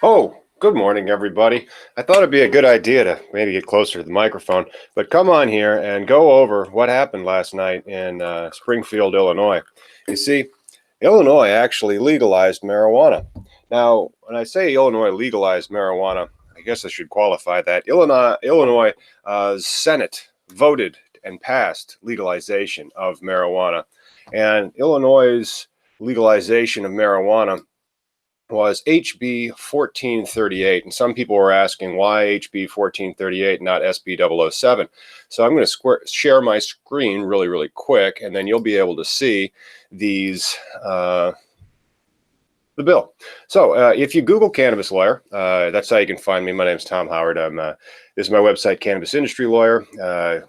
Oh, good morning, everybody. I thought it'd be a good idea to maybe get closer to the microphone, but come on here and go over what happened last night in Springfield, Illinois. You see, Illinois actually legalized marijuana. Now, when I say Illinois legalized marijuana, I guess I should qualify that. Illinois Senate voted and passed legalization of marijuana. And Illinois' legalization of marijuana was HB 1438. And some people were asking why HB 1438, not SB 007. So I'm going to share my screen really quick, and then you'll be able to see these the bill. So if you Google cannabis lawyer, that's how you can find me. My name's Tom Howard. This is my website, Cannabis Industry Lawyer.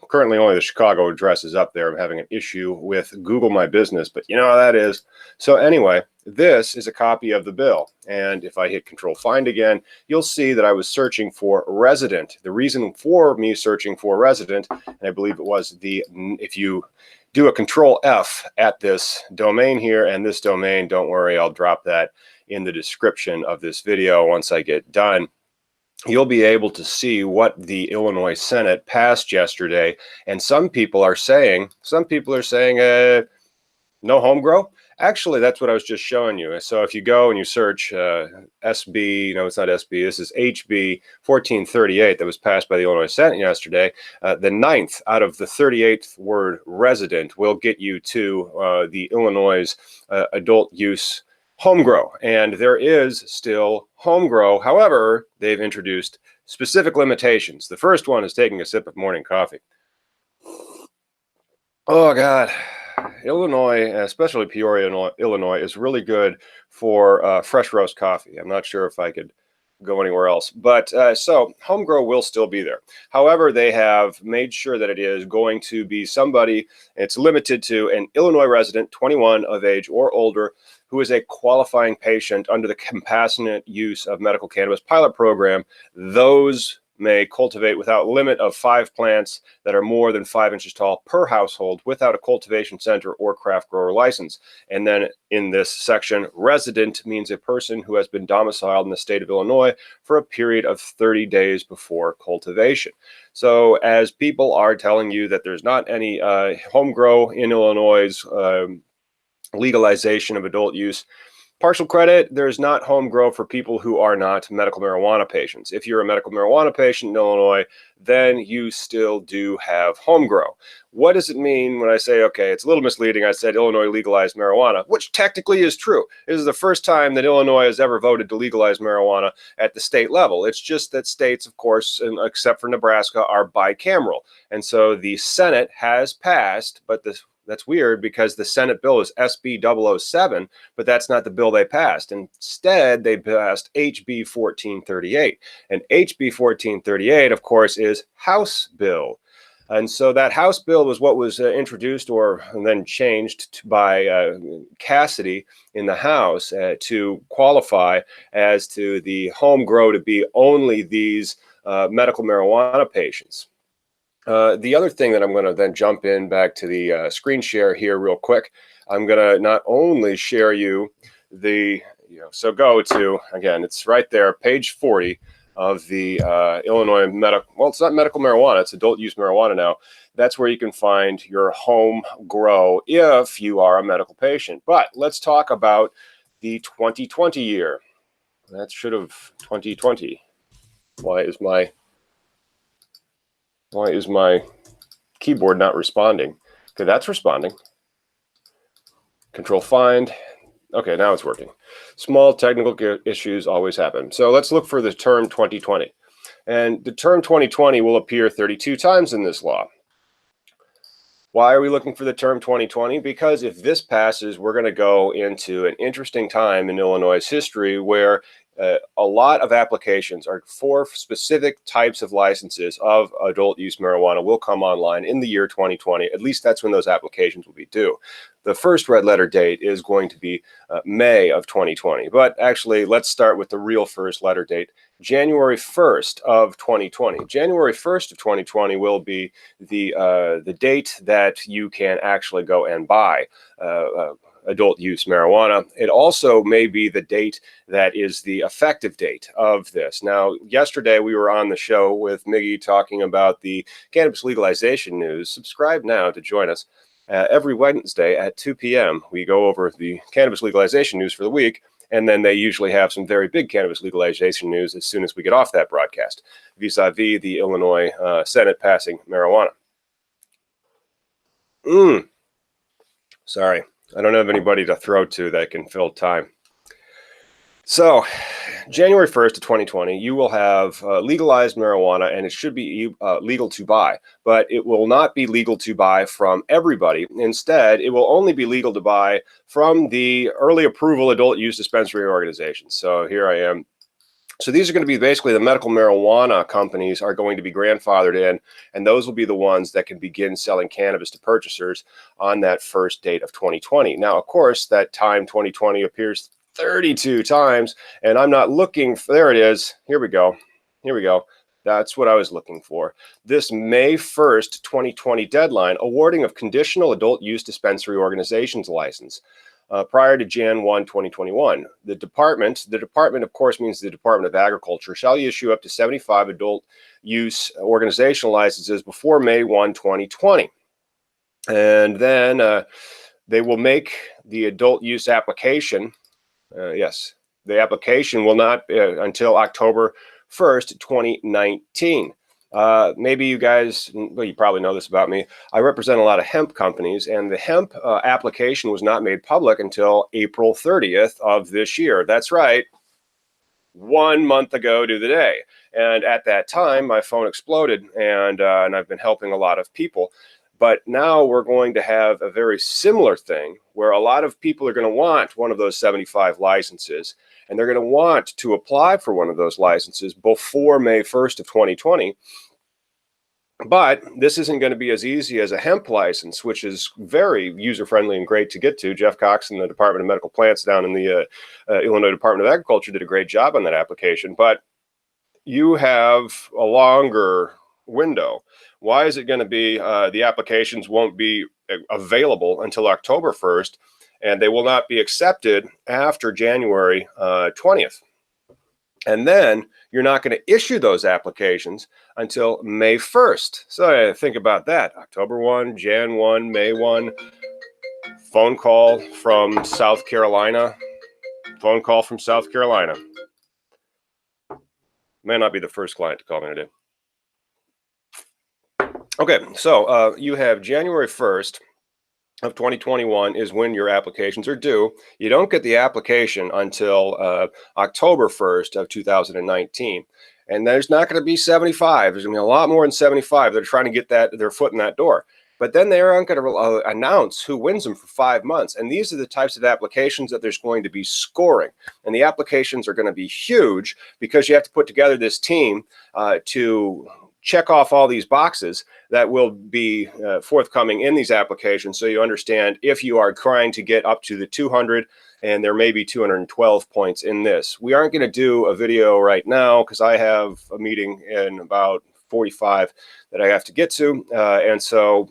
Currently only the Chicago address is up there. I'm having an issue with Google My Business, but you know how that is. So anyway, this is a copy of the bill. And if I hit Control Find again, you'll see that I was searching for resident. The reason for me searching for resident, and I believe it was if you do a Control F at this domain here and this domain, don't worry, I'll drop that in the description of this video once I get done. You'll be able to see what the Illinois Senate passed yesterday. And some people are saying no home grow. Actually, that's what I was just showing you. So if you go and you search SB, no, it's not SB, this is HB 1438 that was passed by the Illinois Senate yesterday. The 9th out of the 38th word resident will get you to the Illinois adult use home grow. And there is still home grow. However, they've introduced specific limitations. The first one is taking a sip of morning coffee. Oh, God. Illinois, especially Peoria, Illinois, is really good for fresh roast coffee. I'm not sure if I could go anywhere else, but so home grow will still be there. However, they have made sure that it is going to be somebody, it's limited to an Illinois resident, 21 of age or older, who is a qualifying patient under the compassionate use of medical cannabis pilot program. Those may cultivate without limit of 5 plants that are more than 5 inches tall per household without a cultivation center or craft grower license. And then in this section, resident means a person who has been domiciled in the state of Illinois for a period of 30 days before cultivation. So as people are telling you that there's not any home grow in Illinois' legalization of adult use, partial credit, there's not home grow for people who are not medical marijuana patients. If you're a medical marijuana patient in Illinois, then you still do have home grow. What does it mean when I say, okay, it's a little misleading. I said Illinois legalized marijuana, which technically is true. This is the first time that Illinois has ever voted to legalize marijuana at the state level. It's just that states, of course, except for Nebraska, are bicameral. And so the Senate has passed, but that's weird because the Senate bill is SB 007, but that's not the bill they passed. Instead, they passed HB 1438. And HB 1438, of course, is House bill. And so that House bill was what was introduced and then changed by Cassidy in the House to qualify as to the home grow to be only these medical marijuana patients. The other thing that I'm going to then jump in back to the screen share here real quick, I'm going to not only share you so go to, again, it's right there, page 40 of the Illinois well, it's not medical marijuana, it's adult use marijuana now. That's where you can find your home grow if you are a medical patient. But let's talk about the 2020 year. That should have 2020. Why is my keyboard not responding? Okay, that's responding. Control Find. Okay, now it's working. Small technical issues always happen. So let's look for the term 2020. And the term 2020 will appear 32 times in this law. Why are we looking for the term 2020? Because if this passes, we're going to go into an interesting time in Illinois' history where a lot of applications are for specific types of licenses of adult use marijuana will come online in the year 2020. At least that's when those applications will be due. The first red letter date is going to be May of 2020. But actually, let's start with the real first letter date, January 1st of 2020. January 1st of 2020 will be the date that you can actually go and buy adult use marijuana. It also may be the date that is the effective date of this. Now, yesterday we were on the show with Miggy talking about the cannabis legalization news. Subscribe now to join us. Every Wednesday at 2 p.m., we go over the cannabis legalization news for the week, and then they usually have some very big cannabis legalization news as soon as we get off that broadcast, vis-a-vis the Illinois Senate passing marijuana. Sorry, I don't have anybody to throw to that can fill time. So, January 1st of 2020, you will have legalized marijuana, and it should be legal to buy, but it will not be legal to buy from everybody. Instead, it will only be legal to buy from the early approval adult use dispensary organizations. So here I am. So these are going to be basically the medical marijuana companies are going to be grandfathered in, and those will be the ones that can begin selling cannabis to purchasers on that first date of 2020. Now, of course, that time 2020 appears 32 times, and I'm not looking for, there it is. Here we go. Here we go. That's what I was looking for. This May 1st, 2020 deadline, awarding of conditional adult use dispensary organizations license. Prior to Jan 1, 2021. The department, of course, means the Department of Agriculture, shall issue up to 75 adult use organizational licenses before May 1, 2020. And then they will make the adult use application. Yes, the application will not until October 1st, 2019. Maybe you guys, well, you probably know this about me. I represent a lot of hemp companies, and the hemp application was not made public until April 30th of this year. That's right, 1 month ago to the day. And at that time, my phone exploded, and I've been helping a lot of people. But now we're going to have a very similar thing where a lot of people are going to want one of those 75 licenses, and they're going to want to apply for one of those licenses before May 1st of 2020. But this isn't going to be as easy as a hemp license, which is very user-friendly and great to get to. Jeff Cox and the Department of Medical Plants down in the Illinois Department of Agriculture did a great job on that application. But you have a longer window. Why is it going to be the applications won't be available until October 1st, and they will not be accepted after January 20th? And then you're not going to issue those applications until May 1st. So think about that. October 1, Jan 1, May 1. Phone call from South Carolina. Phone call from South Carolina. May not be the first client to call me today. Okay, so you have January 1st of 2021 is when your applications are due. You don't get the application until October 1st of 2019. And there's not going to be 75. There's going to be a lot more than 75. They're trying to get their foot in that door. But then they aren't going to announce who wins them for 5 months. And these are the types of applications that there's going to be scoring. And the applications are going to be huge because you have to put together this team to check off all these boxes that will be forthcoming in these applications, so you understand if you are trying to get up to the 200, and there may be 212 points in this. We aren't going to do a video right now because I have a meeting in about 45 that I have to get to, and so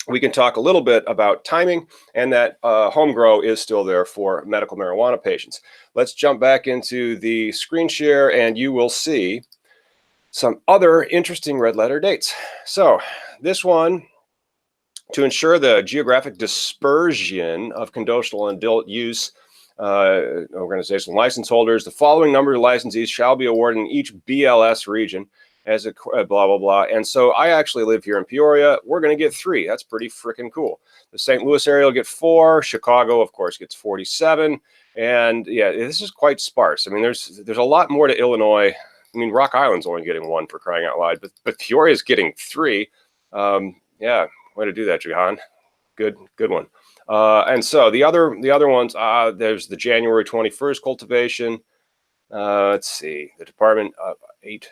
we can talk a little bit about timing, and that home grow is still there for medical marijuana patients. Let's jump back into the screen share, and you will see some other interesting red letter dates. So this one, to ensure the geographic dispersion of conditional and adult use organizational license holders, the following number of licensees shall be awarded in each BLS region as a blah, blah, blah. And so I actually live here in Peoria. We're going to get 3. That's pretty freaking cool. The St. Louis area will get 4. Chicago, of course, gets 47. And yeah, this is quite sparse. I mean, there's a lot more to Illinois. I mean, Rock Island's only getting 1 for crying out loud, but Peoria's getting 3. Yeah, way to do that, Johan. Good one. And so the other ones, there's the January 21st cultivation. Let's see, the Department of 8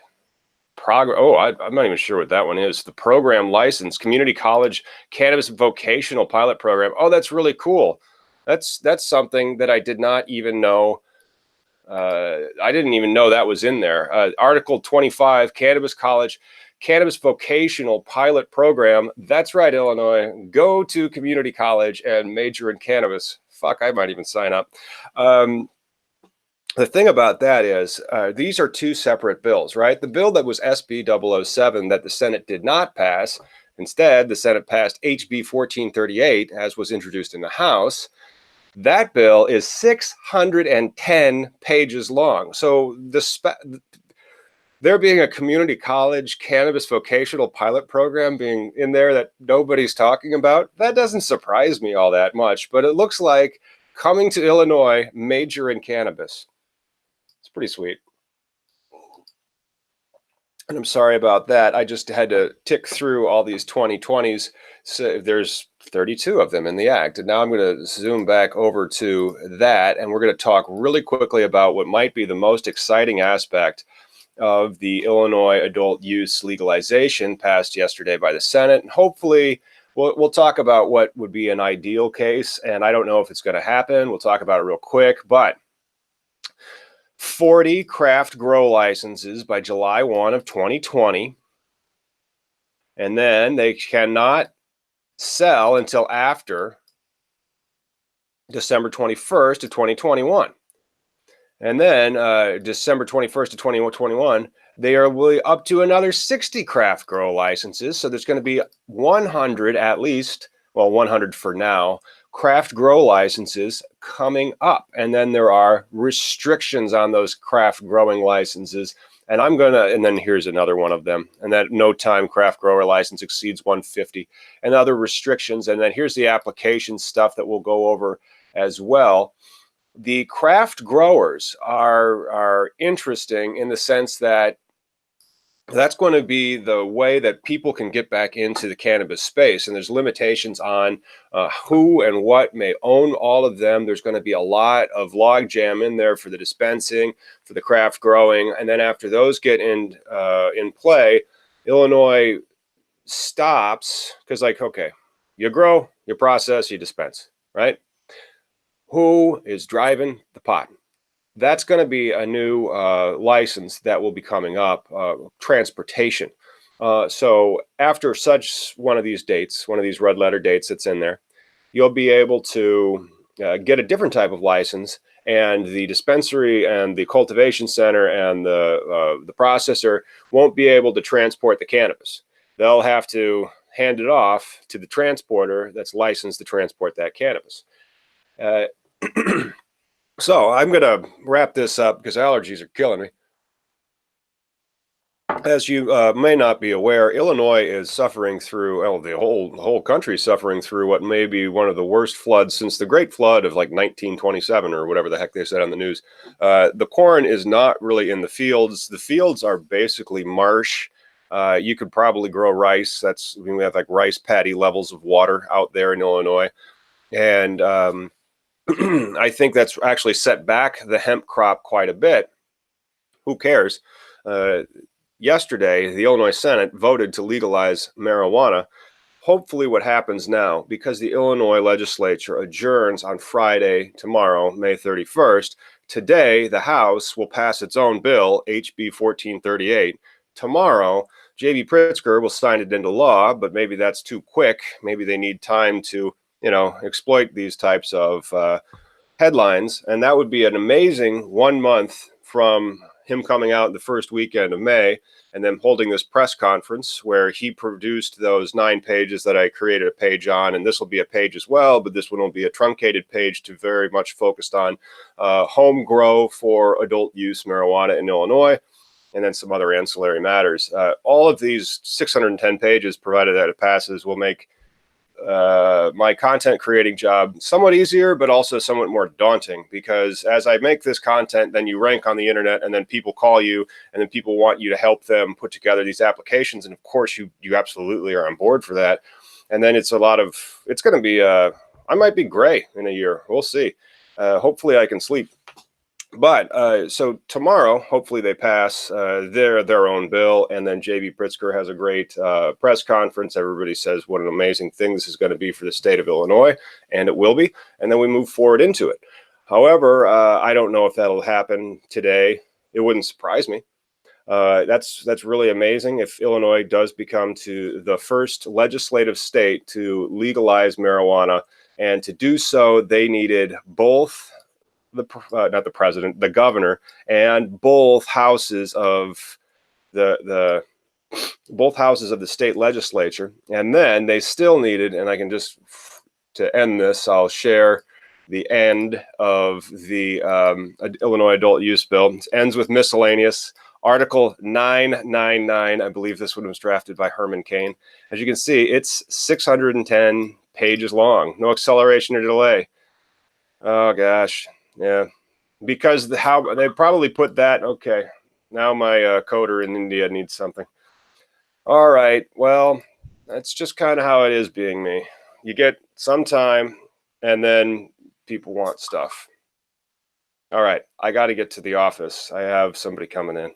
progress. Oh, I'm not even sure what that one is. The program license, community college cannabis vocational pilot program. Oh, that's really cool. That's something that I did not even know. I didn't even know that was in there. Article 25, Cannabis College, Cannabis Vocational Pilot Program. That's right, Illinois. Go to community college and major in cannabis fuck, I might even sign up. The thing about that is these are two separate bills, right? The bill that was SB 007 that the Senate did not pass. Instead, the Senate passed HB 1438, as was introduced in the House. That bill is 610 pages long. So there being a community college cannabis vocational pilot program being in there that nobody's talking about, that doesn't surprise me all that much. But it looks like coming to Illinois, major in cannabis. It's pretty sweet. And I'm sorry about that. I just had to tick through all these 2020s. So there's 32 of them in the act. And now I'm going to zoom back over to that. And we're going to talk really quickly about what might be the most exciting aspect of the Illinois adult use legalization passed yesterday by the Senate. And hopefully we'll talk about what would be an ideal case. And I don't know if it's going to happen. We'll talk about it real quick. But 40 craft grow licenses by July 1 of 2020. And then they cannot sell until after December 21st of 2021. And then December 21st of 2021, they are up to another 60 craft grow licenses. So there's going to be 100 at least, well, 100 for now, craft grow licenses coming up. And then there are restrictions on those craft growing licenses. And then here's another one of them. And that no time craft grower license exceeds 150 and other restrictions. And then here's the application stuff that we'll go over as well. The craft growers are interesting in the sense that that's going to be the way that people can get back into the cannabis space. And there's limitations on who and what may own all of them. There's going to be a lot of logjam in there for the dispensing, for the craft growing. And then after those get in play, Illinois stops because, like, okay, you grow, you process, you dispense, right? Who is driving the pot? That's going to be a new license that will be coming up, transportation. So after such one of these dates, one of these red letter dates that's in there, you'll be able to get a different type of license, and the dispensary and the cultivation center and the processor won't be able to transport the cannabis. They'll have to hand it off to the transporter that's licensed to transport that cannabis. So I'm going to wrap this up because allergies are killing me. As you may not be aware, Illinois is suffering through, well, the whole country is suffering through what may be one of the worst floods since the Great Flood of like 1927 or whatever the heck they said on the news. The corn is not really in the fields. The fields are basically marsh. You could probably grow rice. We have like rice paddy levels of water out there in Illinois. And I think that's actually set back the hemp crop quite a bit. Who cares? Yesterday, the Illinois Senate voted to legalize marijuana. Hopefully what happens now, because the Illinois legislature adjourns on Friday, tomorrow, May 31st, today the House will pass its own bill, HB 1438. Tomorrow, J.B. Pritzker will sign it into law, but maybe that's too quick. Maybe they need time to exploit these types of headlines. And that would be an amazing 1 month from him coming out the first weekend of May and then holding this press conference where he produced those 9 pages that I created a page on. And this will be a page as well, but this one will be a truncated page to very much focused on home grow for adult use marijuana in Illinois, and then some other ancillary matters. All of these 610 pages, provided that it passes, will make my content creating job somewhat easier, but also somewhat more daunting, because as I make this content, then you rank on the internet, and then people call you, and then people want you to help them put together these applications. And of course you absolutely are on board for that. And then it's going to be, I might be gray in a year. We'll see. Hopefully I can sleep. But so tomorrow, hopefully they pass their own bill, and then J.B. Pritzker has a great press conference. Everybody says what an amazing thing this is going to be for the state of Illinois, and it will be. And then we move forward into it. However, I don't know if that'll happen today. It wouldn't surprise me. That's really amazing if Illinois does become to the first legislative state to legalize marijuana And to do so, they needed both not the president, the governor, and both houses of the both houses of the state legislature. And then they still needed, and I can just, to end this, I'll share the end of the Illinois adult use bill. It ends with miscellaneous. Article 999, I believe this one was drafted by Herman Cain. As you can see, it's 610 pages long. No acceleration or delay. Oh gosh, yeah. Because how they probably put that. Okay, now my coder in India needs something. All right, well, that's just kind of how it is being me. You get some time, and then people want stuff. All right, I got to get to the office. I have somebody coming in.